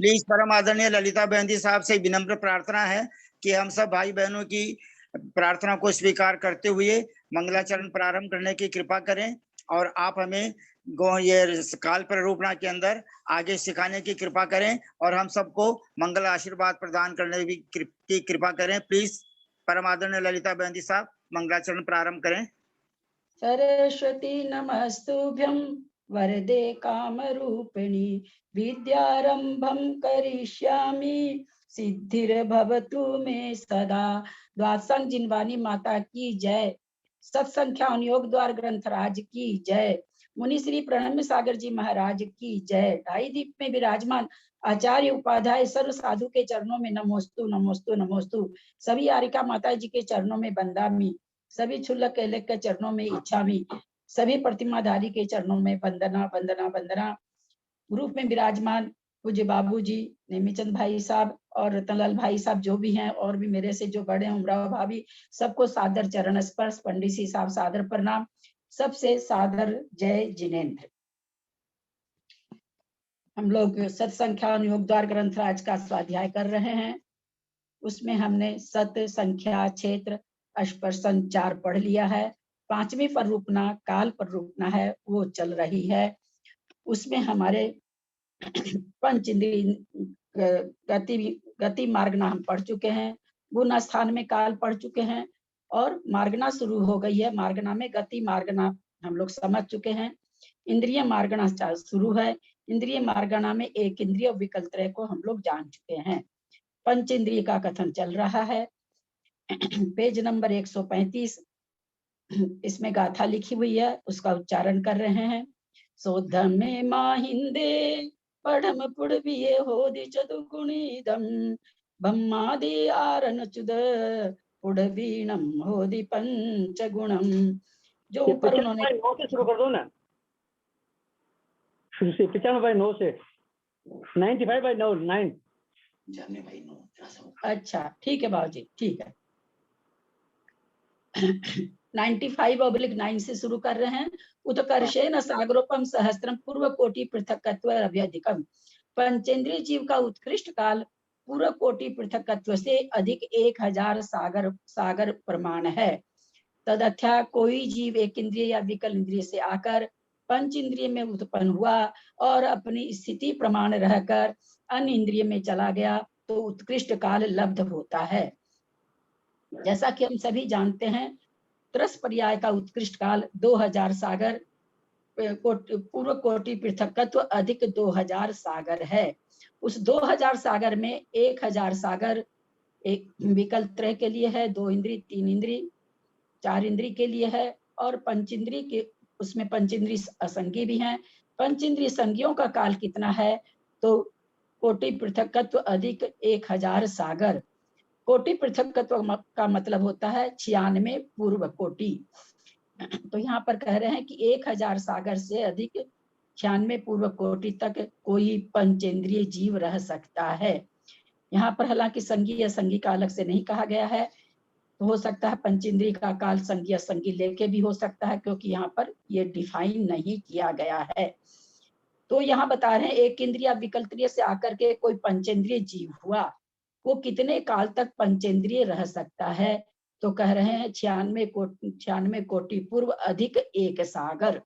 Please परम आदरणीय ललिता बहन जी साहब से विनम्र प्रार्थना है कि हम सब भाई बहनों की प्रार्थना को स्वीकार करते हुए मंगलाचरण प्रारंभ करने की कृपा करें और आप हमें ये काल प्ररूपणा के अंदर आगे सिखाने की कृपा करें और हम सबको मंगल आशीर्वाद प्रदान करने की कृपा करें। प्लीज परम आदरणीय ललिता बहन जी साहब मंगलाचरण प्रारंभ करें। सरस्वती नमस्तुभ्यं वरदे कामरूपिणी विद्यारंभं करिष्यामि सिद्धिर्भवतु मे सदा। द्वादशांग जिनवानी माता की जय। सत्संख्या योग द्वार ग्रंथराज की जय। मुनि श्री प्रणम्य सागर जी महाराज की जय। ढाई दीप में विराजमान आचार्य उपाध्याय सर्व साधु के चरणों में नमोस्तु नमोस्तु नमोस्तु। सभी आरिका माता जी के चरणों में बंदामी, सभी क्षुल्लक कैलक के चरणों में इच्छामी, सभी प्रतिमाधारी के चरणों में वंदना वंदना वंदना। ग्रुप में विराजमान पूज्य बाबूजी, नेमीचंद भाई साहब और रतनलाल भाई साहब जो भी हैं और भी मेरे से जो बड़े हैं, उमराव भाभी, सबको सादर चरण स्पर्श। पंडित जी साहब सादर प्रणाम। सबसे सादर जय जिनेन्द्र। हम लोग सत्संख्या योग द्वार ग्रंथराज का स्वाध्याय कर रहे हैं। उसमें हमने सत, संख्या, क्षेत्र, स्पर्शन 4 पढ़ लिया है। 5वीं प्ररूपणा काल प्ररूपणा है, वो चल रही है। उसमें हमारे पंच इंद्रिय गति मार्गना हम पढ़ चुके हैं। गुण स्थान में काल पढ़ चुके हैं और मार्गना शुरू हो गई है। मार्गना में गति मार्गना हम लोग समझ चुके हैं। इंद्रिय मार्गना शुरू है। इंद्रिय मार्गना में एक इंद्रिय विकल्प त्रय को हम लोग जान चुके हैं। पंच इंद्रिय का कथन चल रहा है। पेज नंबर 135 इसमें गाथा लिखी हुई है, उसका उच्चारण कर रहे हैं। सोधमे माहिंदे पढ़म पुड़विये होदि चतुगुणीदम ब्रह्मादि आरन चुद पुड़वीणम होदि पंचगुणम। जो ऊपर उन्होंने 9 से शुरू कर दो ना, शुरू से 95/9 से 95/9 9 जाने भाई 9। अच्छा ठीक है बाबूजी, ठीक है। 95/9 से शुरू कर रहे हैं। उत्कर्षेण सागरोपम सहस्त्रम पूर्व कोटि पृथकत्व अभ्यधिकम। पंचेंद्रिय जीव का उत्कृष्ट काल पूर्व कोटि पृथकत्व से अधिक 1000 सागर प्रमाण है। तदथ्या कोई जीव एक इंद्रिय या विकल इंद्रिय से आकर पंच इंद्रिय में उत्पन्न हुआ और अपनी स्थिति प्रमाण रहकर अन्य इंद्रिय में चला गया तो उत्कृष्ट काल लब्ध होता है। जैसा कि हम सभी जानते हैं, त्रस पर्याय का उत्कृष्ट काल 2000 सागर पूर्व कोटि पृथकत्व अधिक 2000 सागर है। उस 2000 सागर में 1000 सागर एक विकल्प त्रय के लिए है, 2 इंद्रिय, 3 इंद्रिय, 4 इंद्रिय के लिए है और पंच इंद्रिय के उसमें पंच इंद्रिय असंगी भी हैं। पंच इंद्रिय संज्ञों का काल कितना है तो कोटि पृथकत्व अधिक 1000 सागर। कोटि पृथकत्व का मतलब होता है 96 पूर्व कोटि। तो यहाँ पर कह रहे हैं कि 1000 सागर से अधिक 96 पूर्व कोटि तक कोई पंचेंद्रिय जीव रह सकता है। यहाँ पर हालांकि संगी असंगी का अलग से नहीं कहा गया है, तो हो सकता है पंचेंद्रिय का काल संगी असंगी लेके भी हो सकता है, क्योंकि यहाँ पर ये डिफाइन नहीं किया गया है। तो यहाँ बता रहे हैं एक इंद्रिय विकल्प से आकर के कोई पंचेंद्रिय जीव हुआ, वो कितने काल तक पंचेंद्रिय रह सकता है। तो कह रहे हैं 96 कोटि पूर्व अधिक 1 सागर,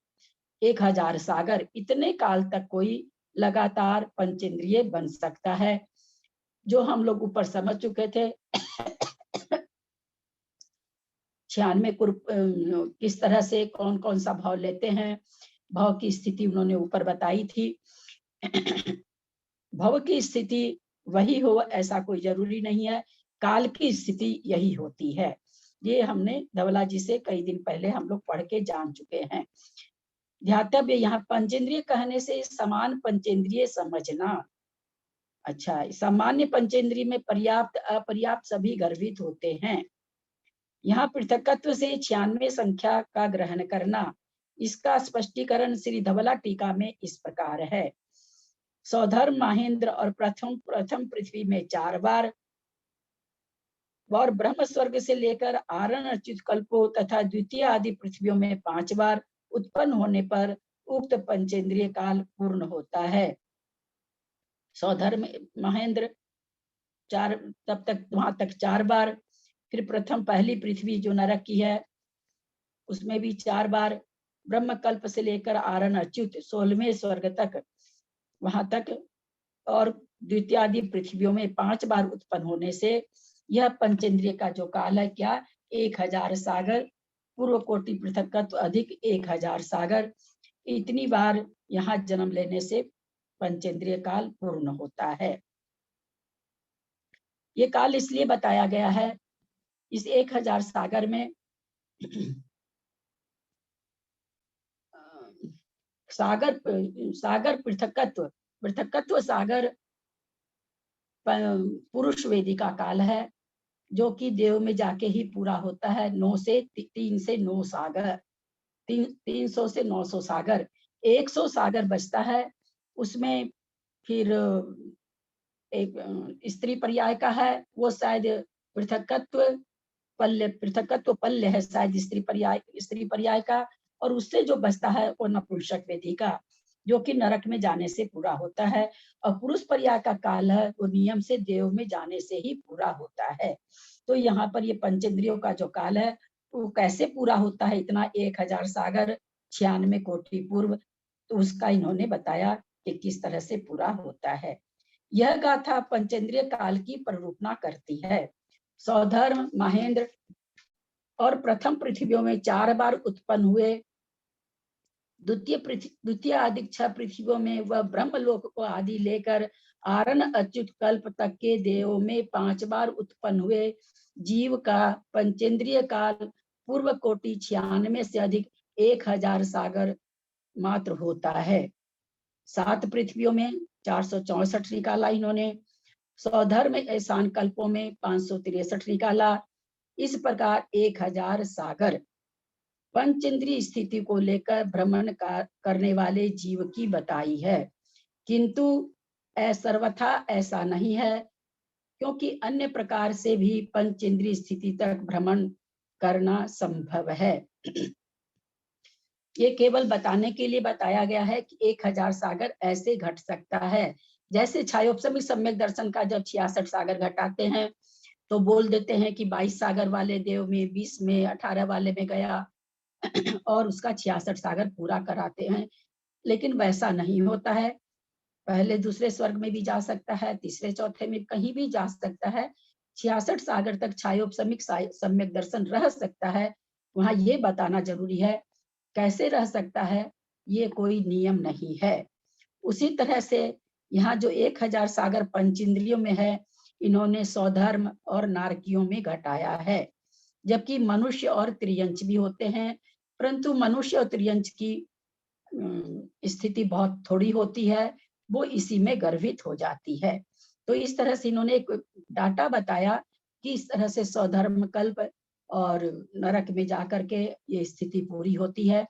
1000 सागर, इतने काल तक कोई लगातार पंचेंद्रिय बन सकता है। जो हम लोग ऊपर समझ चुके थे 96 किस तरह से कौन कौन सा भाव लेते हैं, भाव की स्थिति उन्होंने ऊपर बताई थी। भाव की स्थिति वही हो ऐसा कोई जरूरी नहीं है, काल की स्थिति यही होती है। ये हमने धवला जी से कई दिन पहले हम लोग पढ़ के जान चुके हैं। ध्यातव्य यहाँ पंचेंद्रिय कहने से समान पंचेंद्रिय समझना। अच्छा, सामान्य पंचेंद्रिय में पर्याप्त अपर्याप्त सभी गर्भित होते हैं। यहाँ पृथकत्व से 96 संख्या का ग्रहण करना, इसका स्पष्टीकरण श्री धवला टीका में इस प्रकार है। सौधर्म महेंद्र और प्रथम पृथ्वी में 4 बार और ब्रह्म स्वर्ग से लेकर आरण अर्चित कल्पों तथा द्वितीय आदि पृथ्वियों में 5 बार उत्पन्न होने पर उक्त पंचेंद्रिय काल पूर्ण होता है। सौधर्म महेंद्र तब तक वहां तक 4 बार, फिर प्रथम पहली पृथ्वी जो नरक की है उसमें भी 4 बार, ब्रह्म कल्प से लेकर आरण अच्युत 16वें स्वर्ग तक वहां तक, और द्वितीय आदि पृथ्वियों में 5 बार उत्पन्न होने से यह पंचेंद्रिय का जो काल है क्या 1000 सागर, पूर्व कोटि पृथकत्व अधिक 1000 सागर, इतनी बार यहाँ जन्म लेने से पंचेंद्रिय काल पूर्ण होता है। ये काल इसलिए बताया गया है, इस 1000 सागर में सागर पृथकत्व सागर पुरुष वेदी का काल है, जो कि देव में जाके ही पूरा होता है। 3 से 9 सागर, 300 से 900 सागर, 100 सागर बचता है। उसमें फिर एक स्त्री पर्याय का है, वो शायद पृथकत्व पल्य है शायद स्त्री पर्याय का, और उससे जो बचता है वो नपुंसक वेदी का, जो कि नरक में जाने से पूरा होता है। और पुरुष पर्याय का काल है वो नियम से देव में जाने से ही पूरा होता है। तो यहाँ पर ये पंचेंद्रियों का जो काल है वो कैसे पूरा होता है, इतना 1000 सागर 96 कोटि पूर्व, तो उसका इन्होंने बताया कि किस तरह से पूरा होता है। यह गाथा पंचेंद्रिय काल की प्ररूपणा करती है। सौधर्म महेंद्र और प्रथम पृथ्वियों में 4 बार उत्पन्न हुए, द्वितीय आदि 6 पृथ्वियों में वह ब्रह्मलोक को आदि लेकर आरण अच्युत कल्प तक के देवों में 5 बार उत्पन्न हुए। जीव का पंचेंद्रिय काल पूर्व कोटि 96 से अधिक 1000 सागर मात्र होता है। 7 पृथ्वियों में 464 निकाला इन्होंने, सौधर्म ऐसान कल्पों में 563 निकाला। इस प्रकार 1000 सागर पंचेंद्रिय स्थिति को लेकर भ्रमण करने वाले जीव की बताई है, किंतु सर्वथा ऐसा नहीं है, क्योंकि अन्य प्रकार से भी पंचेंद्रिय स्थिति तक भ्रमण करना संभव है। ये केवल बताने के लिए बताया गया है कि 1000 सागर ऐसे घट सकता है। जैसे छायोपसमिक सम्यक दर्शन का जब 66 सागर घटाते हैं तो बोल देते हैं कि 22 सागर वाले देव में, 20 में, 18 वाले में गया और उसका 66 सागर पूरा कराते हैं, लेकिन वैसा नहीं होता है। पहले दूसरे स्वर्ग में भी जा सकता है, तीसरे चौथे में कहीं भी जा सकता है। 66 सागर तक छायोपसमिक सम्यक दर्शन रह सकता है। वहां ये बताना जरूरी है, कैसे रह सकता है ये कोई नियम नहीं है। उसी तरह से यहाँ जो 1000 सागर पंचेंद्रियों में है, इन्होंने सौधर्म और नारकियों में घटाया है, जबकि मनुष्य और त्रियंच भी होते हैं, परंतु मनुष्य और त्रियंच की स्थिति बहुत थोड़ी होती है, वो इसी में गर्भित हो जाती है। तो इस तरह से इन्होंने एक डाटा बताया कि इस तरह से सौधर्म कल्प और नरक में जाकर के ये स्थिति पूरी होती है।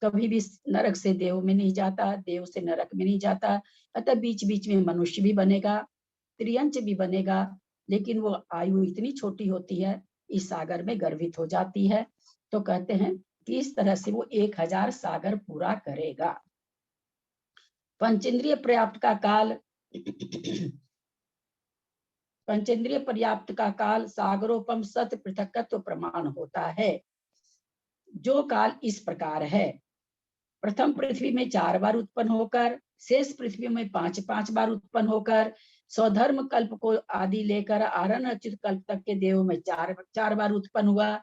कभी भी नरक से देव में नहीं जाता, देव से नरक में नहीं जाता, अतः बीच बीच में मनुष्य भी बनेगा, त्रियंच भी बनेगा, लेकिन वो आयु इतनी छोटी होती है, इस सागर में गर्भित हो जाती है। तो कहते हैं कि इस तरह से वो 1000 सागर पूरा करेगा। पंचेंद्रिय पर्याप्त का काल पंचेंद्रिय पर्याप्त का काल सागरोपम सत पृथकत्व प्रमाण होता है, जो काल इस प्रकार है। प्रथम पृथ्वी में 4 बार उत्पन्न होकर, शेष पृथ्वी में 5 बार उत्पन्न होकर, सौधर्म कल्प को आदि लेकर आरण अच्युत कल्प तक के देवों में 4 बार उत्पन्न हुआ।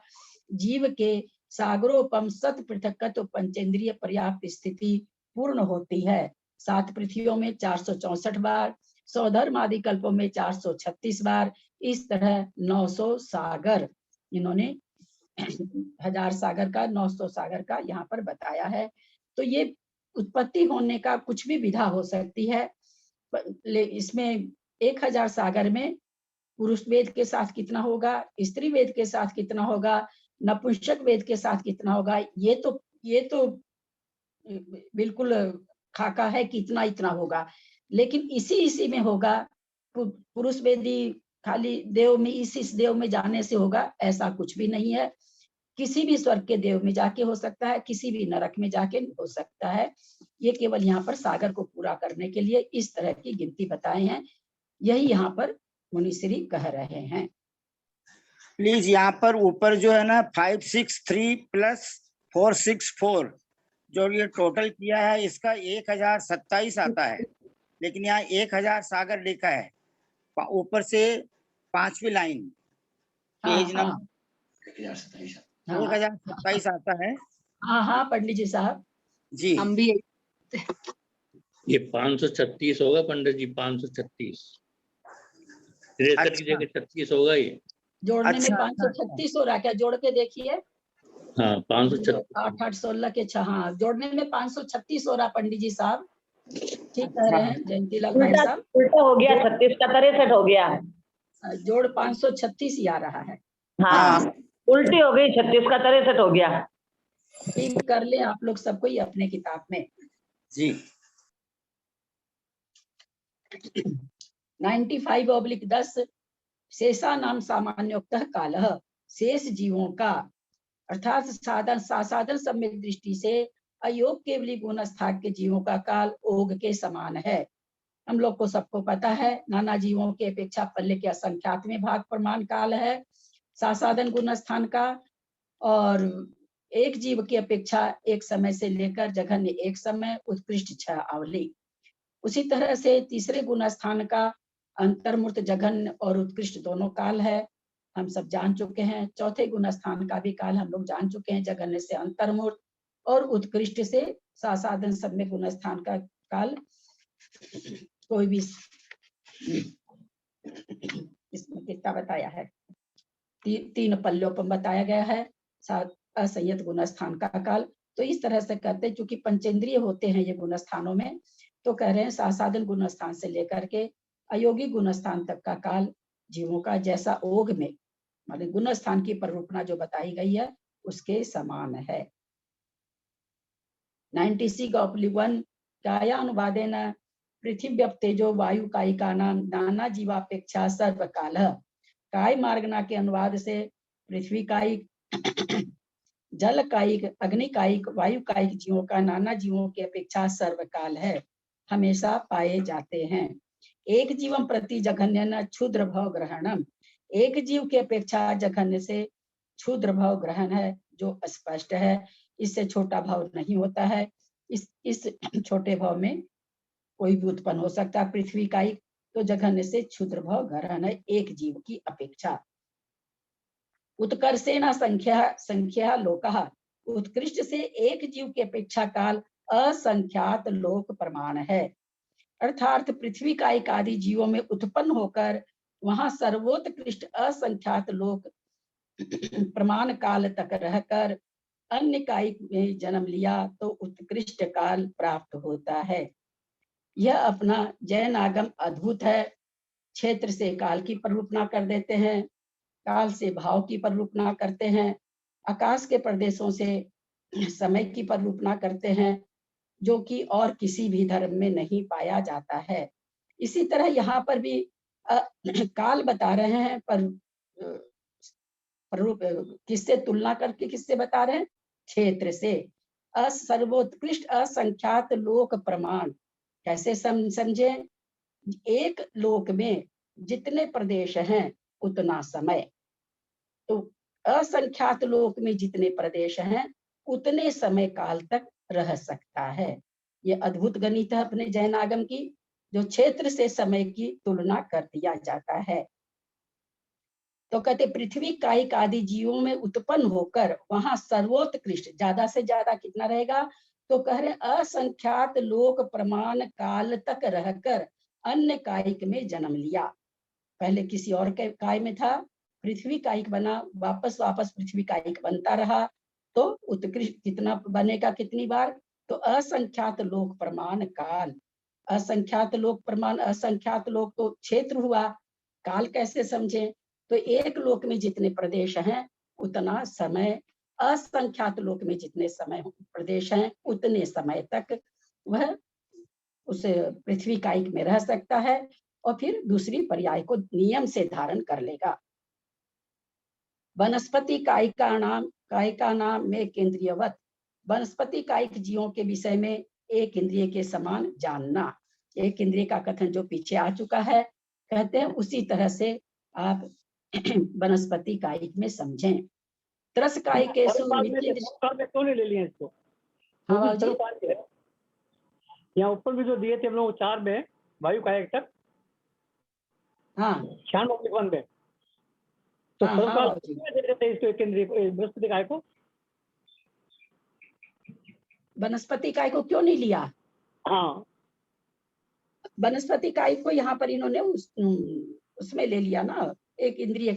जीव के सागरोपम सत पृथकत्व पंचेंद्रिय पर्याप्त स्थिति पूर्ण होती है। 7 पृथ्वियों में 464 बार, सौधर्म आदि कल्पों में 436 बार, इस तरह 900 सागर इन्होंने 1000 सागर का 900 सागर का यहाँ पर बताया है। तो ये उत्पत्ति होने का कुछ भी विधा हो सकती है। इसमें 1000 सागर में पुरुष वेद के साथ कितना होगा, स्त्री वेद के साथ कितना होगा, नपुंसक वेद के साथ कितना होगा, ये तो बिल्कुल खाका है कि इतना होगा, लेकिन इसी में होगा। पुरुष वेदी खाली देव में इस देव में जाने से होगा, ऐसा कुछ भी नहीं है, किसी भी स्वर्ग के देव में जाके हो सकता है, किसी भी नरक में जाके हो सकता है। ये केवल यहाँ पर सागर को पूरा करने के लिए इस तरह की गिनती बताए हैं, यही यहाँ पर मुनिश्री कह रहे हैं। प्लीज यहाँ पर ऊपर जो है ना 563 प्लस 464 जो ये टोटल किया है इसका 1027 आता है, लेकिन यहाँ 1000 सागर लिखा है ऊपर से 5वीं लाइन पेज नंबर 1027 आता है। हाँ पंडित जी साहब जी हम भी ये 536 होगा पंडित जी, 536 63 की जगह 36 होगा ये। जोड़ने में अच्छा, 536 हो रहा, क्या जोड़ के देखिए। हाँ 536 8 8 16 के 6, हाँ जोड़ने में 536 हो रहा पंडित जी साहब, ठीक कह रहे हैं जयंती लाल भाई साहब। उल्टा हो गया, 36 का 63 हो गया। जोड़ 536 ही आ रहा है। हाँ उल्टी हो गई, 36 का 63 हो गया। ठीक कर ले आप लोग सबको ही अपने किताब में। जी 95/10 शेषा नाम सामान्योक्तः कालः, शेष जीवों का अर्थात साधन सम्यक दृष्टि से अयोग केवली गुण स्थाक के जीवों का काल ओग के समान है। हम लोग को सबको पता है नाना जीवों के अपेक्षा पल्ले के असंख्यात में भाग प्रमाण काल है साधन गुण स्थान का, और एक जीव की अपेक्षा एक समय से लेकर जघन्य एक समय उत्कृष्ट 6 अवली। उसी तरह से तीसरे गुण स्थान का अंतर्मूर्त जघन्य और उत्कृष्ट दोनों काल है, हम सब जान चुके हैं। चौथे गुण स्थान का भी काल हम लोग जान चुके हैं, जघन्य से अंतर्मूर्त और उत्कृष्ट से साधन सम्य गुण स्थान का काल कोई भी इसमें कितना बताया है, 3 पल्लों पर बताया गया है असंयत गुण स्थान का काल। तो इस तरह से कहते हैं क्योंकि पंचेंद्रिय होते हैं ये गुण स्थानों में, तो कह रहे हैं साधन गुण स्थान से लेकर के अयोगी गुण स्थान तक का काल जीवों का जैसा ओघ में मतलब गुण स्थान की प्ररूपणा जो बताई गई है उसके समान है। 96/1 काया अनुवादेन पृथिव्यप तेजो वायु कायिका नाना जीवापेक्षा सर्वकाल। काय मार्गना के अनुवाद से पृथ्वी कायिक जल कायिक अग्नि कायिक वायु कायिक जीवों का नाना जीवों की अपेक्षा सर्वकाल है, हमेशा पाए जाते हैं। एक जीवम प्रति जघन्य न क्षुद्र भाव ग्रहणम, एक जीव की अपेक्षा जघन्य से क्षुद्र भाव ग्रहण है जो स्पष्ट है, इससे छोटा भाव नहीं होता है। इस छोटे भाव में कोई भी उत्पन्न हो सकता है। पृथ्वी कायिक तो जघन्य से क्षुद्र भाव ग्रहण है एक जीव की अपेक्षा। उत्कर्षेण संख्या लोकः, उत्कृष्ट से एक जीव की अपेक्षा काल असंख्यात लोक प्रमाण है, अर्थात पृथ्वी कायिक आदि जीवों में उत्पन्न होकर वहां सर्वोत्कृष्ट असंख्यात लोक प्रमाण काल तक रहकर अन्य कायिक में जन्म लिया तो उत्कृष्ट काल प्राप्त होता है। यह अपना जैन आगम अद्भुत है, क्षेत्र से काल की प्ररूपणा कर देते हैं, काल से भाव की प्ररूपणा करते हैं, आकाश के प्रदेशों से समय की प्ररूपणा करते हैं, जो कि और किसी भी धर्म में नहीं पाया जाता है। इसी तरह यहाँ पर भी काल बता रहे हैं पर किससे तुलना करके किससे बता रहे हैं, क्षेत्र से। सर्वोत्कृष्ट असंख्यात लोक प्रमाण कैसे समझे, एक लोक में जितने प्रदेश हैं उतना समय, तो असंख्यात लोक में जितने प्रदेश हैं उतने समय काल तक रह सकता है। ये अद्भुत गणित है अपने जैन आगम की, जो क्षेत्र से समय की तुलना कर दिया जाता है। तो कहते पृथ्वी कायिक आदि जीवों में उत्पन्न होकर वहां सर्वोत्कृष्ट ज्यादा से ज्यादा कितना रहेगा, तो कह रहे असंख्यात लोक प्रमाण काल तक रहकर अन्य कायिक में जन्म लिया। पहले किसी और के काय में था, पृथ्वी कायिक बना, वापस पृथ्वी कायिक बनता रहा, तो उत्कृष्ट कितना बनेगा, कितनी बार, तो असंख्यात लोक प्रमाण काल। असंख्यात लोक प्रमाण, असंख्यात लोक तो क्षेत्र हुआ, काल कैसे समझे, तो एक लोक में जितने प्रदेश हैं उतना समय, असंख्यात लोक में जितने समय प्रदेश हैं उतने समय तक वह उस पृथ्वी कायिक में रह सकता है और फिर दूसरी पर्याय को नियम से धारण कर लेगा। वनस्पति कायिकाणाम कायिका नाम में केंद्रीयवत वनस्पति कायिक जीवों के विषय में एक इंद्रिय के समान जानना। एक इंद्रिय का कथन जो पीछे आ चुका है, कहते हैं उसी तरह से आप वनस्पति कायिक में समझें। त्रस कायिकेषु मिथ्या दृष्टि। क्यों नहीं ले लिए इसको? हाँ बाबू जी, यहाँ ऊपर भी जो दिए थे हम लोग 4 में वायु कायक तक, हाँ 96 में, तो हाँ हाँ बाबू जी, इसको केंद्रीय बृहस्पति काय को वनस्पति काय को क्यों नहीं लिया? हाँ वनस्पति काय को यहाँ पर इन्होंने उसमें ले लिया ना, एक इंद्रिय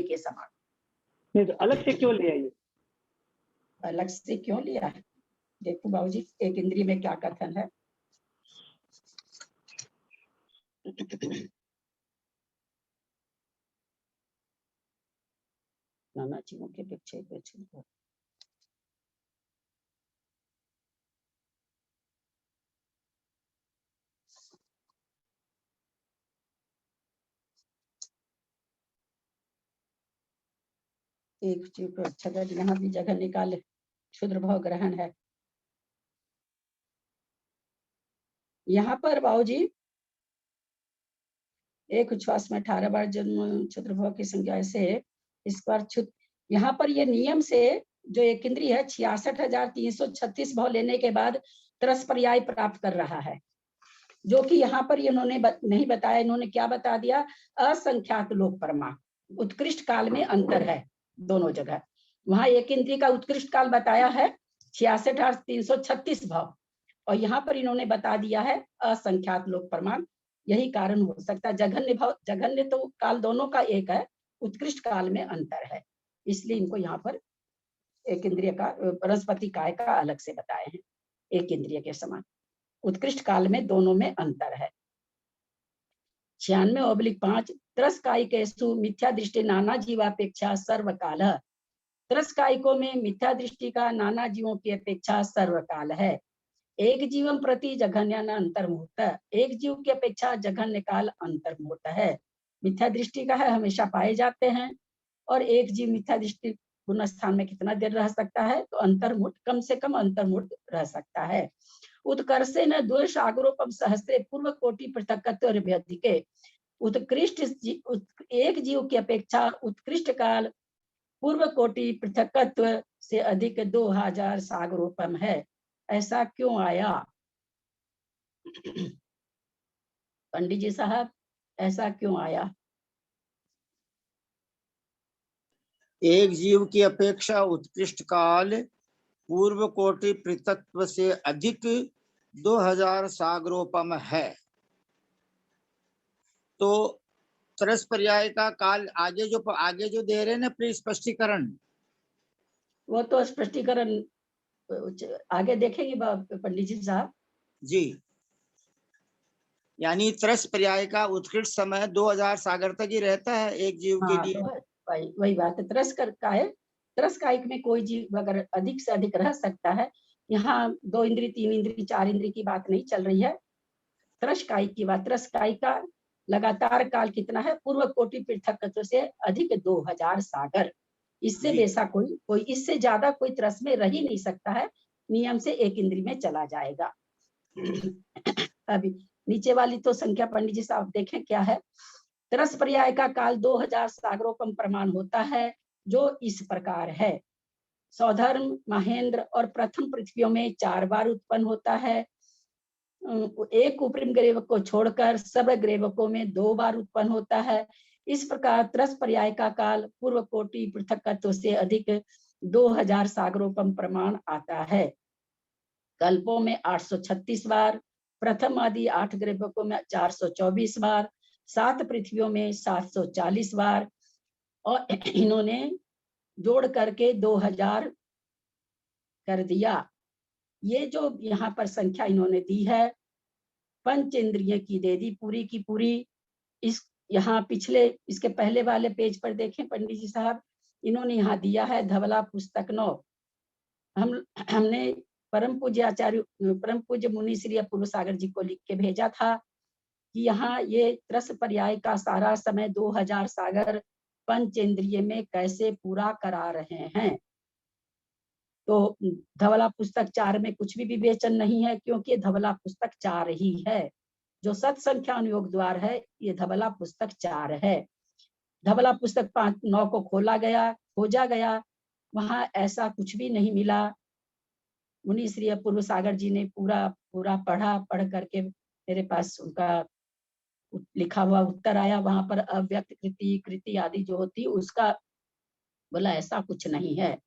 के समान। नहीं तो अलग से क्यों लिया ये? अलग से क्यों लिया है? देखो बाबूजी, एक इंद्रिय में क्या कथन है। नाना जीवों के अपेक्षा एक जीव को अच्छा कर, यहाँ भी जगह निकाले, क्षुद्र भाव ग्रहण है। यहाँ पर बाबूजी एक उच्छ्वास में 18 बार जन्म क्षुद्र भाव की संख्या ऐसे, इस बार यहाँ पर ये नियम से जो एक इंद्रिय है 66,336 भाव लेने के बाद त्रस पर्याय प्राप्त कर रहा है, जो कि यहाँ पर इन्होंने नहीं बताया। इन्होंने क्या बता दिया? असंख्यात लोक परमा, उत्कृष्ट काल में अंतर है दोनों जगह। वहां एक इंद्रिय का उत्कृष्ट काल बताया है 66,336 भाव, और यहाँ पर इन्होंने बता दिया है असंख्यात लोक प्रमाण। यही कारण हो सकता है। जघन्य तो काल दोनों का एक है, उत्कृष्ट काल में अंतर है, इसलिए इनको यहाँ पर एक इंद्रिय का वनस्पति काय का अलग से बताए हैं, एक इंद्रिय के समान। उत्कृष्ट काल में दोनों में अंतर है। 96/5 त्रस कायिकेषु मिथ्या दृष्टि नाना जीवापेक्षा सर्वकाल। त्रस कायिकों में मिथ्या दृष्टि का नाना जीवों की अपेक्षा सर्वकाल है। एक जीवन प्रति जघन्य अंतर्मुहूर्त, एक जीव की अपेक्षा जघन्य काल अंतर्मुहूर्त है। मिथ्या दृष्टि का है, हमेशा पाए जाते हैं, और एक जीव मिथ्या दृष्टि पूर्ण स्थान में कितना देर रह सकता है? तो अंतर्मुहूर्त, कम से कम अंतर्मुहूर्त रह सकता है। उत्कर्षेण द्वेष आग्रोपम सहस्रे पूर्व कोटि पृथक्त्व अभ्यधिके। उत्कृष्ट एक जीव की अपेक्षा उत्कृष्ट काल पूर्व कोटि पृथक्त्व से अधिक 2000 सागरोपम है। ऐसा क्यों आया पंडित जी साहब, ऐसा क्यों आया? एक जीव की अपेक्षा उत्कृष्ट काल पूर्व कोटि पृथक्त्व से अधिक 2000 सागरोपम है। तो त्रस पर्याय का काल आगे जो दे रहे हैं ना स्पष्टीकरण, वो तो स्पष्टीकरण आगे देखेंगे पंडित जी साहब जी। यानी त्रस पर्याय का उत्कृष्ट समय 2000 सागर तक ही रहता है एक जीव के हाँ, लिए। तो वही बात है। त्रस कायिक में कोई जीव अगर अधिक से अधिक रह सकता है। यहाँ 2 इंद्री, 3 इंद्री, 4 इंद्री की बात नहीं चल रही है, त्रस कायिक की बात। त्रस कायिक का लगातार काल कितना है? पूर्व कोटि पृथक्त्व से अधिक 2000 सागर। इससे बेसा कोई इससे ज्यादा कोई त्रस में रह ही नहीं सकता है, नियम से एक इंद्री में चला जाएगा। अभी नीचे वाली तो संख्या पंडित जी साहब देखें क्या है। त्रस पर्याय का काल 2000 सागरोपम प्रमाण होता है, जो इस प्रकार है। सौधर्म, महेंद्र और प्रथम पृथ्वियों में 4 बार उत्पन्न होता है। एक उपरिम ग्रेवक को छोड़कर सब ग्रेवकों में 2 बार उत्पन्न होता है। इस प्रकार त्रस पर्याय का काल पूर्व कोटि पृथक्त्व से अधिक 2000 सागरोपम प्रमाण आता है। कल्पों में 836 बार, प्रथम आदि 8 ग्रेवकों में 424 बार, 7 पृथ्वियों में 740 बार, और इन्होंने जोड़ करके 2000 कर दिया। ये जो यहाँ पर संख्या इन्होंने दी है पंच इंद्रिय की दे दी पूरी की पूरी। इस यहाँ पिछले इसके पहले वाले पेज पर देखें पंडित जी साहब, इन्होंने यहाँ दिया है धवला पुस्तक 9। हमने परम पूज्य मुनि श्री अपूर्व सागर जी को लिख के भेजा था कि यहाँ ये त्रस पर्याय का सारा समय 2000 सागर पंच इंद्रिय में कैसे पूरा करा रहे हैं। तो धवला पुस्तक 4 में कुछ भी विवेचन नहीं है, क्योंकि धवला पुस्तक 4 ही है। जो सत संख्या अनुयोग द्वार है, ये धवला पुस्तक 4 है। धवला पुस्तक 5-9 को खोजा गया, वहां ऐसा कुछ भी नहीं मिला। मुनि श्री अपूर्व सागर जी ने पूरा पढ़ करके मेरे पास उनका लिखा हुआ उत्तर आया। वहां पर अव्यक्त कृति आदि जो होती उसका बोला ऐसा कुछ नहीं है।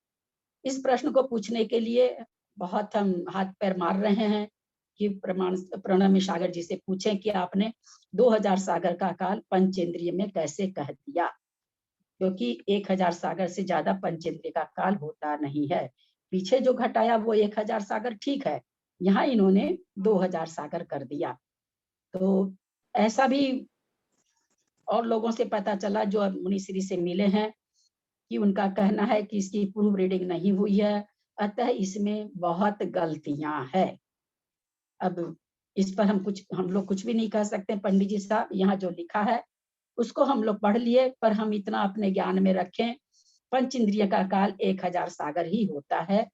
इस प्रश्न को पूछने के लिए बहुत हम हाथ पैर मार रहे हैं कि प्रणम्य सागर जी से पूछें कि आपने 2000 सागर का काल पंचेंद्रिय में कैसे कह दिया, क्योंकि 1000 सागर से ज्यादा पंचेंद्रिय का काल होता नहीं है। पीछे जो घटाया वो 1000 सागर ठीक है, यहाँ इन्होंने 2000 सागर कर दिया। तो ऐसा भी और लोगों से पता चला जो मुनिश्री से मिले हैं कि उनका कहना है कि इसकी प्रूफ रीडिंग नहीं हुई है, अतः इसमें बहुत गलतियां हैं। अब इस पर हम लोग कुछ भी नहीं कह सकते। पंडित जी साहब यहाँ जो लिखा है उसको हम लोग पढ़ लिए, पर हम इतना अपने ज्ञान में रखें, पंच इंद्रिय का काल 1000 सागर ही होता है।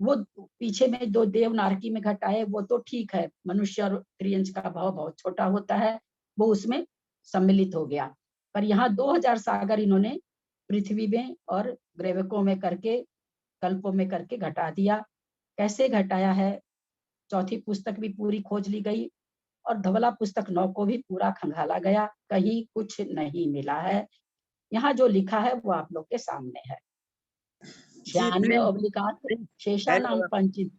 वो पीछे में 2 देवनारकी में घटाए वो तो ठीक है, मनुष्य और त्रियंश का भाव बहुत छोटा होता है, वो उसमें सम्मिलित हो गया। पर यहाँ 2000 सागर इन्होंने पृथ्वी में और ग्रैवकों में करके, कल्पों में करके घटा दिया। कैसे घटाया है? चौथी पुस्तक भी पूरी खोज ली गई और धवला पुस्तक 9 को भी पूरा खंगाला गया, कहीं कुछ नहीं मिला है। यहाँ जो लिखा है वो आप लोग के सामने है। ध्यान में अवलिकात शेषा नाम पंचित।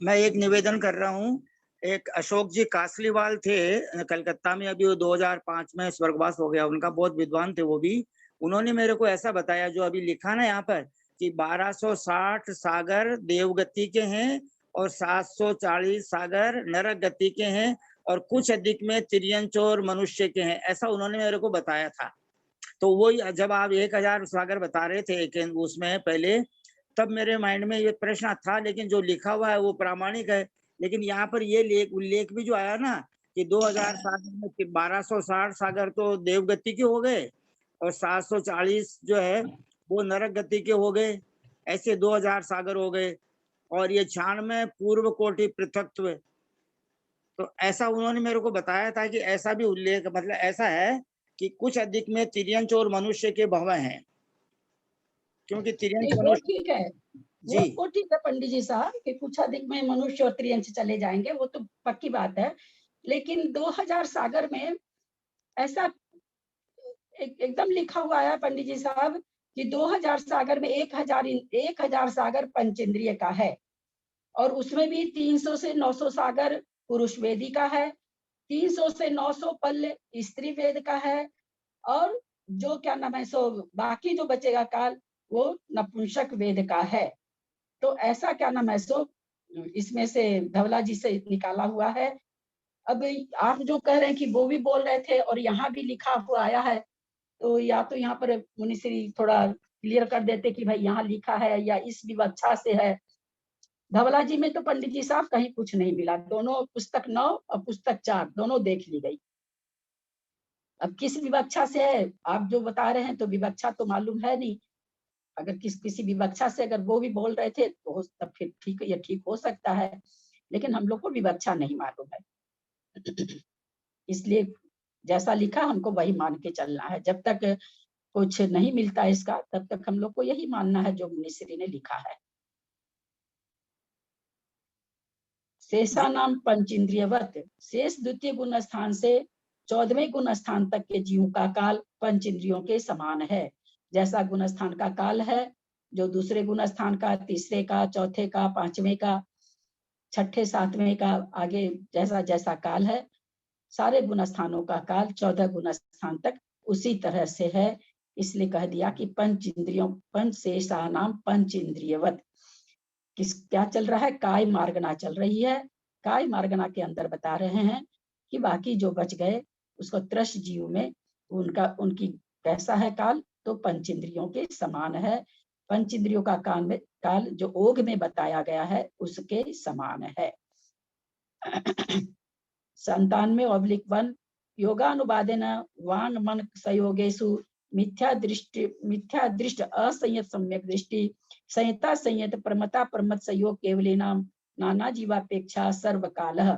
मैं एक निवेदन कर रहा हूँ। एक अशोक जी कासलीवाल थे कलकत्ता में, अभी वो 2005 में स्वर्गवास हो गया, उनका बहुत विद्वान थे वो भी। उन्होंने मेरे को ऐसा बताया जो अभी लिखा ना यहाँ पर कि 1260 सागर देवगति के हैं और 740 सागर नरक गति के हैं और कुछ अधिक में तिर्यंच और मनुष्य के हैं, ऐसा उन्होंने मेरे को बताया था। तो वो जब आप 1000 सागर बता रहे थे उसमें पहले, तब मेरे माइंड में ये प्रश्न था, लेकिन जो लिखा हुआ है वो प्रामाणिक है। लेकिन यहाँ पर ये उल्लेख भी जो आया ना कि 2000 सागर में 1260 सागर तो देवगति के हो गए और 740 जो है वो नरक गति के हो गए, ऐसे 2000 सागर हो गए। और ये 96 पूर्व कोटि पृथक्त्व, तो ऐसा उन्होंने मेरे को बताया था कि ऐसा भी उल्लेख, मतलब ऐसा है कि कुछ अधिक में तिर्यंच और मनुष्य के भव हैं, क्योंकि तिर्यंच वो मनुष्य ठीक है, जी वो ठीक है पंडित जी साहब कि कुछ अधिक में मनुष्य और त्रियंच चले जाएंगे, वो तो पक्की बात है। लेकिन 2000 सागर में ऐसा एकदम लिखा हुआ है पंडित जी साहब कि 2000 सागर में 1000 सागर पंचेंद्रिय का है और उसमें भी 300 से 900 सागर पुरुष वेदी का है, 300 से 900 पल्ले स्त्री वेद का है और जो क्या नाम है सो बाकी जो बचेगा काल वो नपुंसक वेद का है। तो ऐसा क्या नाम है सो इसमें से धवला जी से निकाला हुआ है। अब आप जो कह रहे हैं कि वो भी बोल रहे थे और यहाँ भी लिखा हुआ आया है, तो या तो यहाँ पर मुनिश्री थोड़ा क्लियर कर देते कि भाई यहाँ लिखा है या इस विवक्षा से है। धवला जी में तो पंडित जी साहब कहीं कुछ नहीं मिला, दोनों पुस्तक 9 और पुस्तक 4 दोनों देख ली गई। अब किस विवक्षा से है आप जो बता रहे हैं, तो विवक्षा तो मालूम है नहीं। अगर किसी विवक्षा से अगर वो भी बोल रहे थे तो तब फिर ठीक, ये ठीक हो सकता है, लेकिन हम लोग को विवक्षा नहीं मालूम है। इसलिए जैसा लिखा हमको वही मान के चलना है। जब तक कुछ नहीं मिलता इसका तब तक हम लोग को यही मानना है जो मुनिश्री ने लिखा है। शेषा नाम पंचेंद्रियवत, शेष द्वितीय गुण स्थान से 14वें गुण स्थान तक के जीवों का काल पंच इंद्रियों के समान है। जैसा गुण स्थान का काल है, जो दूसरे गुण स्थान का, तीसरे का, चौथे का, पांचवें का, छठे सातवें का, आगे जैसा जैसा काल है, सारे गुण स्थानों का काल 14 गुण स्थान तक उसी तरह से है। इसलिए कह दिया कि पंच इंद्रियों, पंच शेषा नाम पंच इंद्रियवत। क्या चल रहा है? काय मार्गना चल रही है। काय मार्गना के अंदर बता रहे हैं कि बाकी जो बच गए उसको त्रस जीव में उनकी कैसा है काल, तो पंचेंद्रियों के समान है। पंचेंद्रियों का काल जो ओग में बताया गया है उसके समान है। 97/1 योगानुवादेन वांग मन संयोगेषु मिथ्या दृष्ट असंयत सम्यक दृष्टि संयता संयत प्रमता प्रमत संयोग केवली नाम नाना जीवापेक्षा सर्वकाल।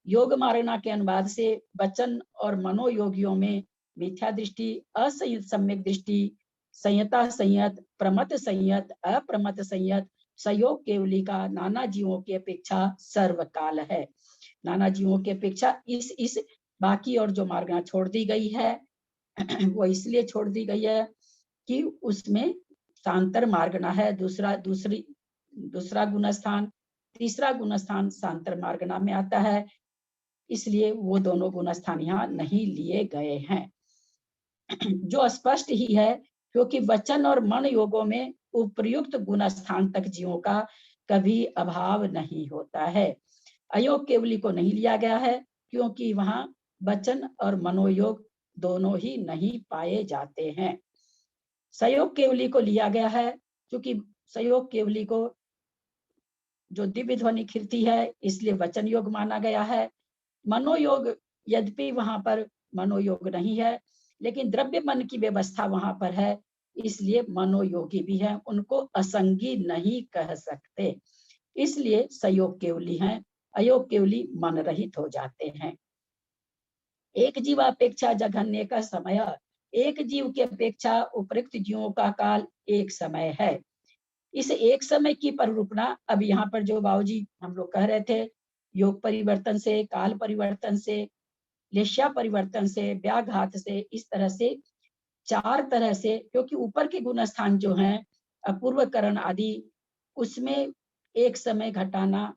योग मार्गना के अनुवाद से वचन और मनोयोगियों में मिथ्या दृष्टि, असंयत सम्यक दृष्टि, संयता संयत, प्रमत संयत, अप्रमत संयत, संयोग केवली का नाना जीवों की अपेक्षा सर्वकाल है। नाना जीवों की अपेक्षा इस बाकी और जो मार्गना छोड़ दी गई है वो इसलिए छोड़ दी गई है कि उसमें सांतर मार्गना है, दूसरा गुणस्थान, तीसरा गुणस्थान सांतर मार्गना में आता है, इसलिए वो दोनों गुणस्थान यहाँ नहीं लिए गए हैं। जो स्पष्ट ही है, क्योंकि वचन और मन योगों में उपयुक्त गुणस्थान तक जीवों का कभी अभाव नहीं होता है। अयोग केवली को नहीं लिया गया है, क्योंकि वहां वचन और मनोयोग दोनों ही नहीं पाए जाते हैं। संयोग केवली को लिया गया है, क्योंकि संयोग केवली को जो दिव्य ध्वनि खिलती है, इसलिए वचन योग माना गया है। मनोयोग, यद्यपि वहां पर मनोयोग नहीं है, लेकिन द्रव्य मन की व्यवस्था वहां पर है, इसलिए मनोयोगी भी है, उनको असंगी नहीं कह सकते, इसलिए संयोग केवली है। अयोग केवली मन रहित हो जाते हैं। एक जीव अपेक्षा जघन्य का समय, एक जीव की अपेक्षा उपयुक्त जीवों का काल एक समय है। इस एक समय की परिरूपणा अब यहाँ पर जो बाबूजी हम लोग कह रहे थे, योग परिवर्तन से, काल परिवर्तन से, लेश्या परिवर्तन से, व्याघात से, इस तरह से 4 तरह से, क्योंकि ऊपर के गुणस्थान जो हैं अपूर्वकरण आदि, उसमें एक समय घटाना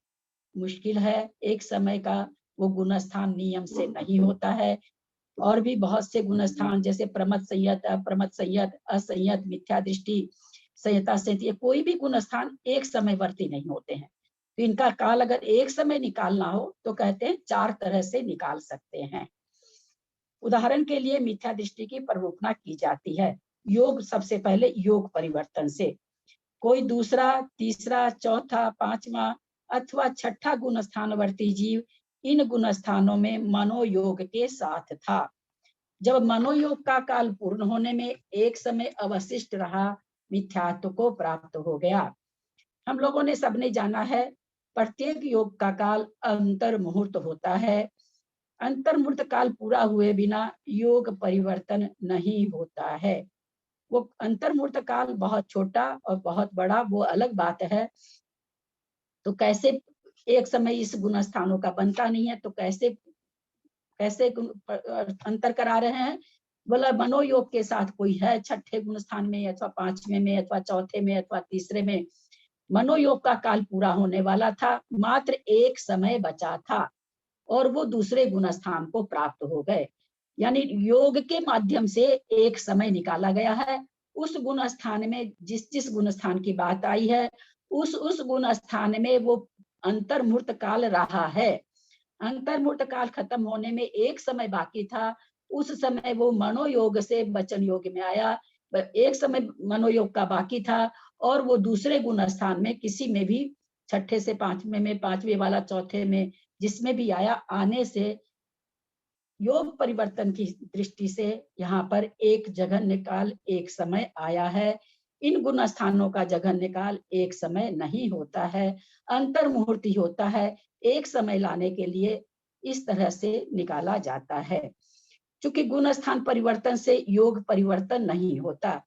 मुश्किल है, एक समय का वो गुणस्थान नियम से नहीं होता है। और भी बहुत से गुणस्थान जैसे प्रमत संयत, अप्रमत संयत, असंयत, मिथ्या दृष्टि, संयता संयत, ये कोई भी गुणस्थान एक समय वर्ती नहीं होते हैं। तो इनका काल अगर एक समय निकालना हो तो कहते हैं 4 तरह से निकाल सकते हैं। उदाहरण के लिए मिथ्या दृष्टि की परिरूपणा की जाती है योग, सबसे पहले योग परिवर्तन से। कोई दूसरा, तीसरा, चौथा, पांचवा अथवा छठा गुणस्थानवर्ती जीव इन गुणस्थानों में मनोयोग के साथ था। जब मनोयोग का काल पूर्ण होने में एक समय अवशिष्ट रहा, मिथ्यात्व को प्राप्त हो गया। हम लोगों ने सबने जाना है, प्रत्येक योग का काल अंतर मुहूर्त होता है। अंतर मुहूर्त काल पूरा हुए बिना योग परिवर्तन नहीं होता है। वो अंतर मुहूर्त काल बहुत छोटा और बहुत बड़ा, वो अलग बात है। तो कैसे एक समय इस गुणस्थानों का बनता नहीं है, तो कैसे अंतर करा रहे हैं? बोला मनोयोग के साथ कोई है छठे गुणस्थान में अथवा 5वें में अथवा चौथे में अथवा तीसरे में, मनोयोग का काल पूरा होने वाला था, मात्र एक समय बचा था और वो दूसरे गुणस्थान को प्राप्त हो गए। यानी योग के माध्यम से एक समय निकाला गया है। उस गुणस्थान में जिस गुणस्थान की बात आई है, उस गुणस्थान में वो अंतर मुहूर्त काल रहा है। अंतर मुहूर्त काल खत्म होने में एक समय बाकी था, उस समय वो मनोयोग से वचन योग में आया। एक समय मनोयोग का बाकी था और वो दूसरे गुणस्थान में किसी में भी, छठे से 5वें में, 5वें वाला चौथे में, जिसमें भी आया, आने से योग परिवर्तन की दृष्टि से यहाँ पर एक जघन्य काल एक समय आया है। इन गुण स्थानों का जघन्य काल एक समय नहीं होता है, अंतर मुहूर्त होता है। एक समय लाने के लिए इस तरह से निकाला जाता है। क्योंकि गुण स्थान परिवर्तन से योग परिवर्तन नहीं होता।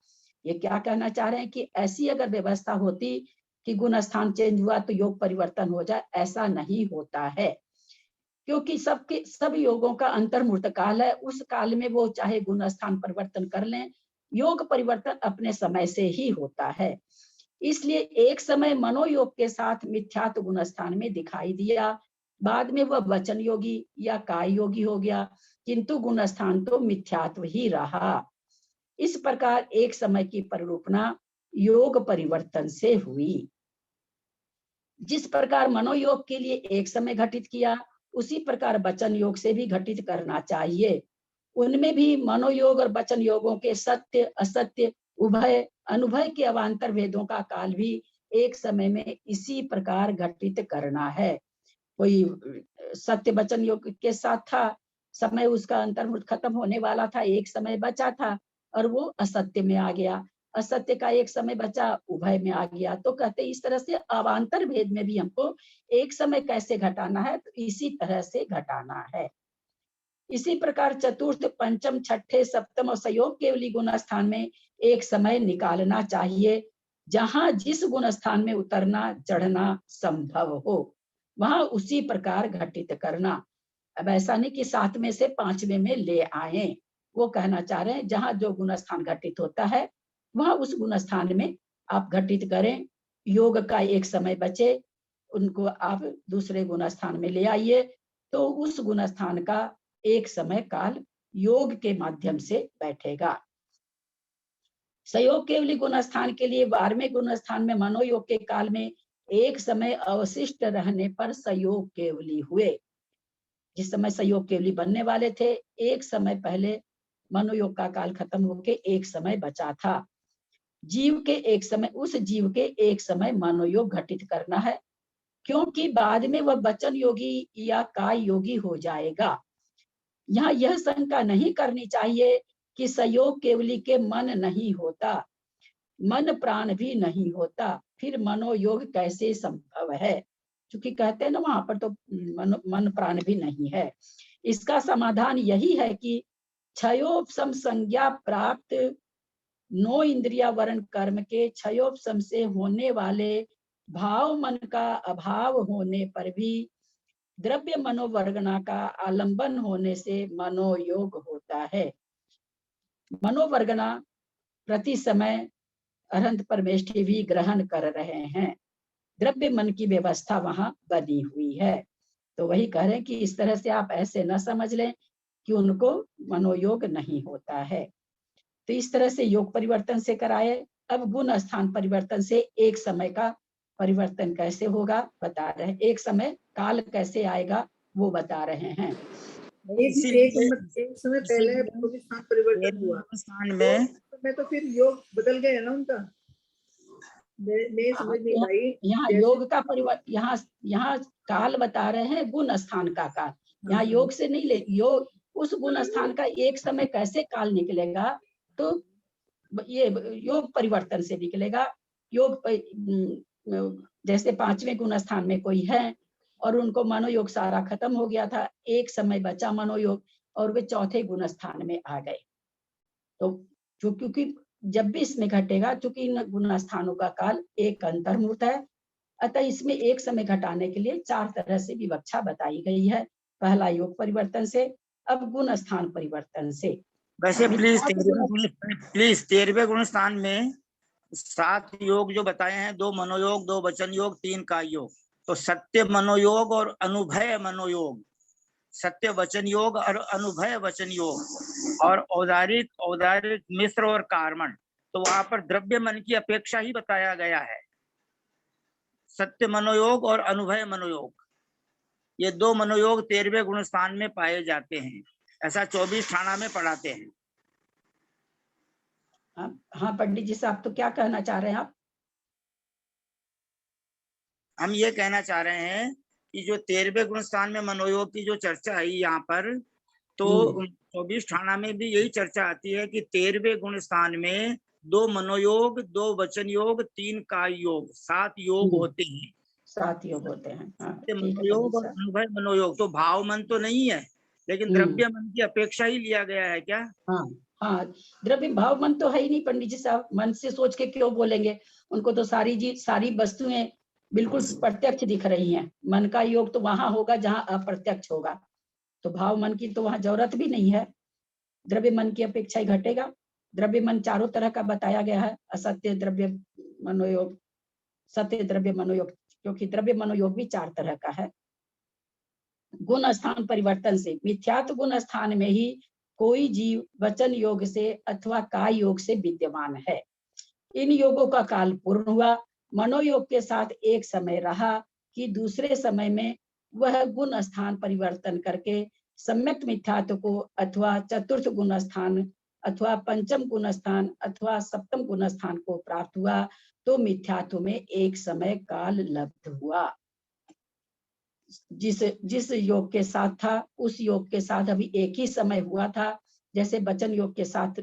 ये क्या कहना चाह रहे हैं कि ऐसी अगर व्यवस्था होती कि गुण स्थान चेंज हुआ तो योग परिवर्तन हो जाए, ऐसा नहीं होता है। क्योंकि सब योगों का अंतर मुहूर्त काल है, उस काल में वो चाहे गुण स्थान परिवर्तन कर लें, योग परिवर्तन अपने समय से ही होता है। इसलिए एक समय मनोयोग के साथ मिथ्यात्व गुण स्थान में दिखाई दिया, बाद में वह वचन योगी या काय योगी हो गया, किंतु गुण स्थान तो मिथ्यात्व ही रहा। इस प्रकार एक समय की परिरूपणा योग परिवर्तन से हुई। जिस प्रकार मनोयोग के लिए एक समय घटित किया, उसी प्रकार वचन योग से भी घटित करना चाहिए। उनमें भी मनोयोग और वचन योगों के सत्य असत्य उभय अनुभय के अवान्तर भेदों का काल भी एक समय में इसी प्रकार घटित करना है। कोई सत्य वचन योग के साथ था, समय उसका अंतर्मुख खत्म होने वाला था, एक समय बचा था और वो असत्य में आ गया, असत्य का एक समय बचा उभय में आ गया। तो कहते इस तरह से अवान्तर भेद में भी हमको एक समय कैसे घटाना है, तो इसी तरह से घटाना है। इसी प्रकार चतुर्थ, पंचम, छठे, सप्तम और संयोग केवली गुण स्थान में एक समय निकालना चाहिए, जहां जिस गुण स्थान में उतरना चढ़ना संभव हो वहां उसी प्रकार घटित करना। अब ऐसा नहीं कि 7वें से 5वें में ले आए, वो कहना चाह रहे हैं जहां जो गुण स्थान घटित होता है वहां उस गुण स्थान में आप घटित करें। योग का एक समय बचे, उनको आप दूसरे गुण स्थान में ले आइए, तो उस गुण स्थान का एक समय काल योग के माध्यम से बैठेगा। संयोग केवली गुण स्थान के लिए 12वें गुण स्थान में मनोयोग के काल में एक समय अवशिष्ट रहने पर संयोग केवली हुए। जिस समय संयोग केवली बनने वाले थे, एक समय पहले मनोयोग का काल खत्म होके एक समय बचा था। जीव के एक समय, उस जीव के एक समय मनोयोग घटित करना है, क्योंकि बाद में वह वचन योगी या काय योगी हो जाएगा। यहाँ यह शंका नहीं करनी चाहिए कि संयोग केवली के मन नहीं होता, मन प्राण भी नहीं होता, फिर मनोयोग कैसे संभव है? क्योंकि कहते हैं ना वहां पर तो मन प्राण भी नहीं है। इसका समाधान यही है कि क्षयोपशम संज्ञा प्राप्त 9 इंद्रिया वर्ण कर्म के क्षयोपशम से होने वाले भाव मन का अभाव होने पर भी द्रव्य मनोवर्गना का आलंबन होने से मनोयोग होता है। मनोवर्गना प्रति समय अनंत परमेष्ठी भी ग्रहण कर रहे हैं, द्रव्य मन की व्यवस्था वहां बनी हुई है। तो वही कह रहे हैं कि इस तरह से आप ऐसे न समझ लें कि उनको मनोयोग नहीं होता है। तो इस तरह से योग परिवर्तन से कराए। अब गुण स्थान परिवर्तन से एक समय का परिवर्तन कैसे होगा बता रहे हैं, एक समय काल कैसे आएगा वो बता रहे हैं। एक समय पहले स्थान परिवर्तन हुआ, स्थान में तो फिर योग बदल गया ना उनका। मैं समझ नहीं पाई। यहाँ योग का परिवर्तन, यहाँ काल बता रहे हैं गुण स्थान का काल, यहाँ योग से नहीं ले, योग उस गुण स्थान का एक समय कैसे काल निकलेगा, तो ये योग परिवर्तन से निकलेगा। योग जैसे 5वें गुण स्थान में कोई है और उनको मनोयोग सारा खत्म हो गया था, एक समय बचा मनोयोग और वे चौथे गुण स्थान में आ गए। तो क्योंकि जब भी इसमें घटेगा, चूंकि इन गुण स्थानों का काल एक अंतर्मुहूर्त है, अतः इसमें एक समय घटाने के लिए 4 तरह से विवक्षा बताई गई है। पहला योग परिवर्तन से, अब गुण स्थान परिवर्तन से। वैसे प्लीज 13वें गुण स्थान में 7 योग जो बताए हैं, 2 मनोयोग, 2 वचन योग, 3 काय योग। तो सत्य मनोयोग और अनुभय मनोयोग, सत्य वचन योग और अनुभय वचन योग, और औदारिक मिश्र और कार्मण। तो वहां पर द्रव्य मन की अपेक्षा ही बताया गया है। सत्य मनोयोग और अनुभय मनोयोग, ये 2 मनोयोग 13वें गुण स्थान में पाए जाते हैं, ऐसा 24 थाना में पढ़ाते हैं। हाँ पंडित जी साहब, तो क्या कहना चाह रहे हैं आप? हम ये कहना चाह रहे हैं कि जो 13वें गुण स्थान में मनोयोग की जो चर्चा आई यहाँ पर, तो 24 थाना में भी यही चर्चा आती है कि 13वें गुण स्थान में 2 मनोयोग, 2 वचन योग, 3 काय योग, 7 योग होते हैं। 7 योग होते हैं। हाँ, मनोयोग और अनुभव मनोयोग, तो भाव मन तो नहीं है, लेकिन द्रव्य मन की अपेक्षा ही लिया गया है क्या? हाँ हाँ, द्रव्य भाव मन तो है ही नहीं पंडित जी साहब, मन से सोच के क्यों बोलेंगे? उनको तो सारी वस्तुएं बिल्कुल प्रत्यक्ष दिख रही हैं। मन का योग तो वहां होगा जहां अप्रत्यक्ष होगा, तो भाव मन की तो वहां जरूरत भी नहीं है। द्रव्य मन की अपेक्षा ही घटेगा। द्रव्य मन 4 तरह का बताया गया है, असत्य द्रव्य मनोयोग, सत्य द्रव्य मनोयोग, क्योंकि द्रव्य मनोयोग भी 4 तरह का है। गुण स्थान परिवर्तन से, मिथ्यात्व गुण स्थान में ही कोई जीव वचन योग से अथवा काय योग से विद्यमान है। इन योगों का काल पूर्ण हुआ, मनोयोग के साथ एक समय रहा कि दूसरे समय में वह गुण स्थान परिवर्तन करके सम्यक मिथ्यात्व को अथवा चतुर्थ गुण स्थान अथवा पंचम गुण स्थान अथवा सप्तम गुण स्थान को प्राप्त हुआ, तो मिथ्यात्व में एक समय काल लब्ध हुआ। जिस जिस योग के साथ था उस योग के साथ अभी एक ही समय हुआ था, जैसे वचन योग के साथ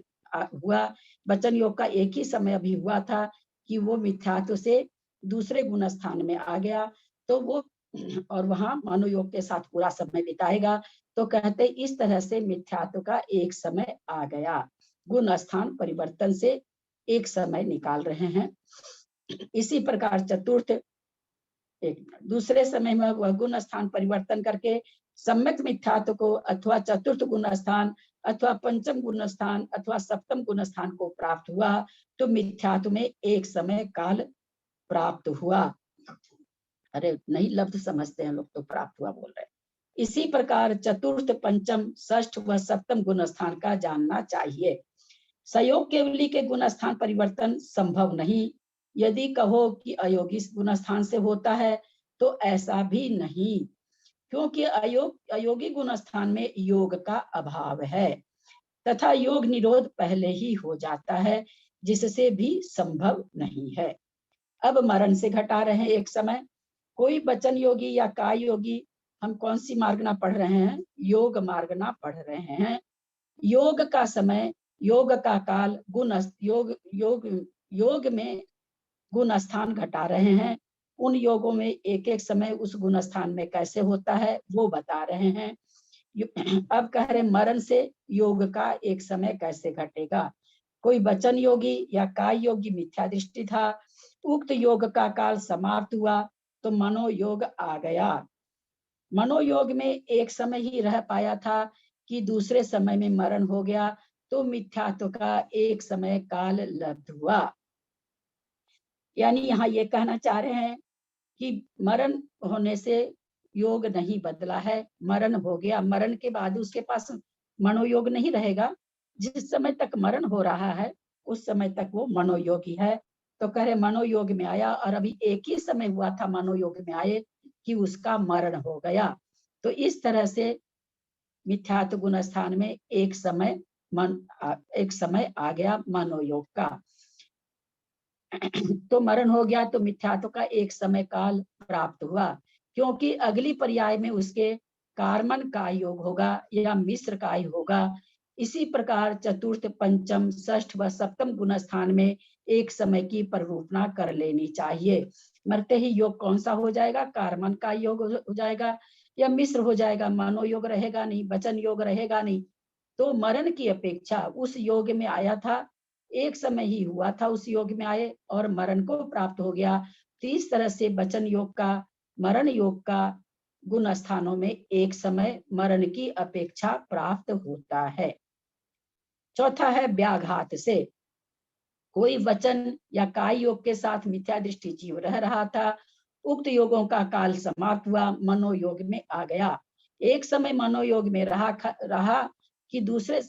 हुआ। वचन योग का एक ही समय अभी हुआ था कि वो मिथ्यात्व से दूसरे गुण स्थान में आ गया, तो वो और वहां मनोयोग के साथ पूरा समय बिताएगा। तो कहते इस तरह से मिथ्यात्व का एक समय आ गया, गुण स्थान परिवर्तन से एक समय निकाल रहे हैं। इसी प्रकार चतुर्थ एक दूसरे समय में वह गुण स्थान परिवर्तन करके सम्यक मिथ्यात्व को अथवा चतुर्थ गुण स्थान अथवा पंचम गुण स्थान अथवा सप्तम गुण स्थान को प्राप्त हुआ, तो मिथ्यात्व में एक समय काल प्राप्त हुआ। अरे नहीं, लब्ध समझते हैं लोग, तो प्राप्त हुआ बोल रहे हैं। इसी प्रकार चतुर्थ पंचम षष्ठ व सप्तम गुण स्थान का जानना चाहिए। संयोग केवली के गुण स्थान परिवर्तन संभव नहीं। यदि कहो कि अयोगी गुण स्थान से होता है तो ऐसा भी नहीं, क्योंकि अयोगी गुण स्थान में योग का अभाव है तथा योग निरोध पहले ही हो जाता है, जिससे भी संभव नहीं है। अब मरण से घटा रहे हैं एक समय। कोई वचन योगी या काय योगी, हम कौन सी मार्गना पढ़ रहे हैं? योग मार्गना पढ़ रहे हैं। योग का समय, योग का काल, गुण योग में गुण स्थान घटा रहे हैं। उन योगों में एक एक समय उस गुण स्थान में कैसे होता है वो बता रहे हैं। अब कह रहे मरण से योग का एक समय कैसे घटेगा। कोई वचन योगी या काय योगी मिथ्या दृष्टि था, उक्त योग का काल समाप्त हुआ तो मनोयोग आ गया। मनोयोग में एक समय ही रह पाया था कि दूसरे समय में मरण हो गया, तो मिथ्यात्व का एक समय काल लब्ध हुआ। यानी यहाँ ये कहना चाह रहे हैं कि मरण होने से योग नहीं बदला है, मरण हो गया, मरण के बाद उसके पास मनोयोग नहीं रहेगा। जिस समय तक मरण हो रहा है उस समय तक वो मनोयोगी है। तो कह रहे मनोयोग में आया, और अभी एक ही समय हुआ था मनोयोग में आए कि उसका मरण हो गया। तो इस तरह से मिथ्यात्व गुण स्थान में एक समय आ गया मनोयोग का। तो मरण हो गया तो मिथ्यात्व का एक समय काल प्राप्त हुआ, क्योंकि अगली पर्याय में उसके कार्मन का योग होगा या मिश्र का होगा। इसी प्रकार चतुर्थ पंचम षष्ठ व सप्तम गुण स्थान में एक समय की परिरूपणा कर लेनी चाहिए। मरते ही योग कौन सा हो जाएगा? कार्मन का योग हो जाएगा या मिश्र हो जाएगा। मनोयोग रहेगा नहीं, वचन योग रहेगा नहीं। तो मरण की अपेक्षा उस योग में आया था, एक समय ही हुआ था उस योग में आए और मरण को प्राप्त हो गया। तो इस तरह से वचन योग का, मरण योग का गुण स्थानों में एक समय मरण की अपेक्षा प्राप्त होता है। चौथा है व्याघात से। कोई वचन या काय योग के साथ मिथ्या दृष्टि जीव रह रहा था, उक्त योगों का काल समाप्त हुआ, मनोयोग में आ गया। एक समय मनोयोग में रहा कि दूसरे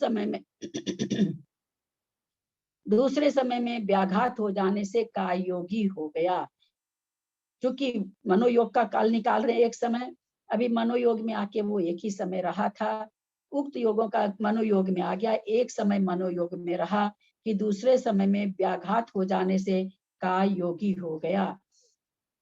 समय में व्याघात हो जाने से काय योगी हो गया। क्योंकि मनोयोग का काल निकाल रहे एक समय, अभी मनोयोग में आके वो एक ही समय रहा था, उक्त योगों का मनोयोग में आ गया, एक समय मनोयोग में रहा कि दूसरे समय में व्याघात हो जाने से काय योगी हो गया।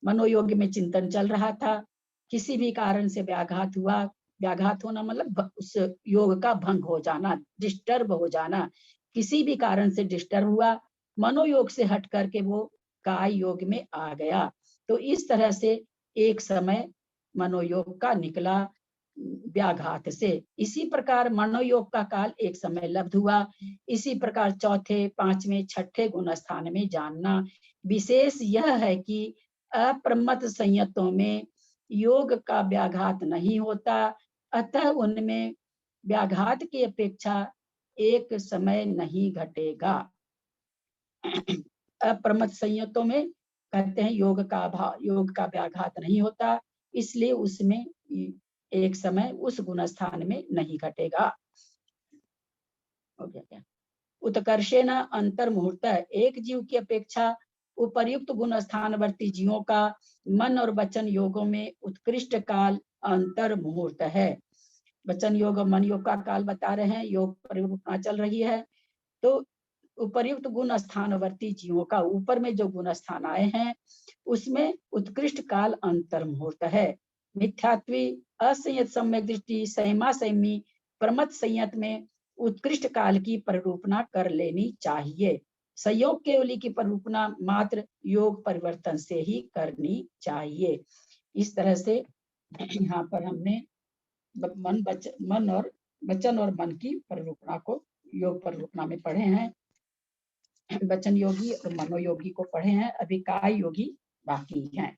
मनोयोग में चिंतन चल रहा था, किसी भी कारण से व्याघात हुआ। व्याघात होना मतलब उस योग का भंग हो जाना, डिस्टर्ब हो जाना। किसी भी कारण से डिस्टर्ब हुआ, मनोयोग से हट करके वो काय योग में आ गया। तो इस तरह से एक समय मनोयोग का निकला व्याघात से। इसी प्रकार मनोयोग का काल एक समय लब्ध हुआ। इसी प्रकार चौथे, पांचवें, छठे गुण स्थान में जानना। विशेष यह है कि अप्रमत्त संयतों में योग का व्याघात नहीं होता, अतः उनमें व्याघात की अपेक्षा एक समय नहीं घटेगा। अप्रमत्त संयतों में कहते हैं योग का व्याघात नहीं होता, इसलिए उसमें एक समय उस गुण स्थान में नहीं घटेगा। हो गया क्या? उत्कर्षेण अंतर मुहूर्त, एक जीव की अपेक्षा उपर्युक्त गुण स्थानवर्ती जीवों का मन और वचन योगों में उत्कृष्ट काल अंतर मुहूर्त है। वचन योग और मन योग का काल बता रहे हैं, योग परिरूपणा चल रही है। तो उपर्युक्त गुण स्थानवर्ती जीवों का, ऊपर में जो गुण स्थान आए हैं उसमें उत्कृष्ट काल अंतर मुहूर्त है। मिथ्यात्वी असंयत सम्यक दृष्टि संयमा संयमी प्रमथ संयत में उत्कृष्ट काल की परिरूपणा कर लेनी चाहिए। संयोग केवली की परिरूपणा मात्र योग परिवर्तन से ही करनी चाहिए। इस तरह से यहाँ पर हमने मन और वचन और मन की परिरूपणा को योग परिरूपणा में पढ़े हैं। वचन योगी और मनोयोगी को पढ़े हैं, अभी काय योगी बाकी हैं।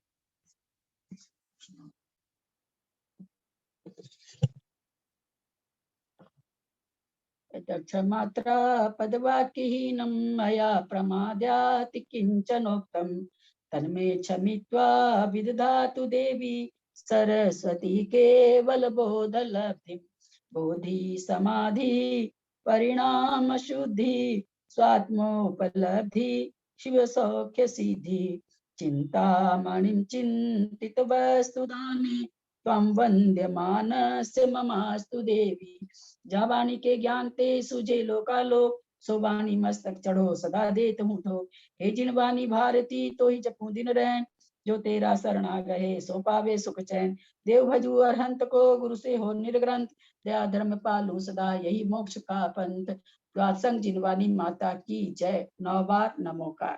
मात्रा पदवाक्यहीनं मया प्रमाद्याति किंचनोक्तं तन्मे क्षमित्वा विदधातु देवी सरस्वती केवल बोधलब्धि बोधि समाधि परिणाम शुद्धि स्वात्मोपलब्धि शिव सौख्य सिद्धि चिंतामणिं चिंतित वस्तुदाने त्वं वन्द्यमानस्य ममास्तु देवी। जा वाणी के ज्ञान ते सुझे लोकालोक सो वाणी मस्तक चढ़ो सदा देत हूँ ठो। हे जिन वाणी भारती तो ही जपू दिन रैन जो तेरा शरणा गए सो पावे सुख चैन। देव भजू अरहंत को गुरु से हो निर्ग्रंथ दया धर्म पालू सदा यही मोक्ष का पंथ। संग जिनवानी माता की जय। 9 बार नमोकार।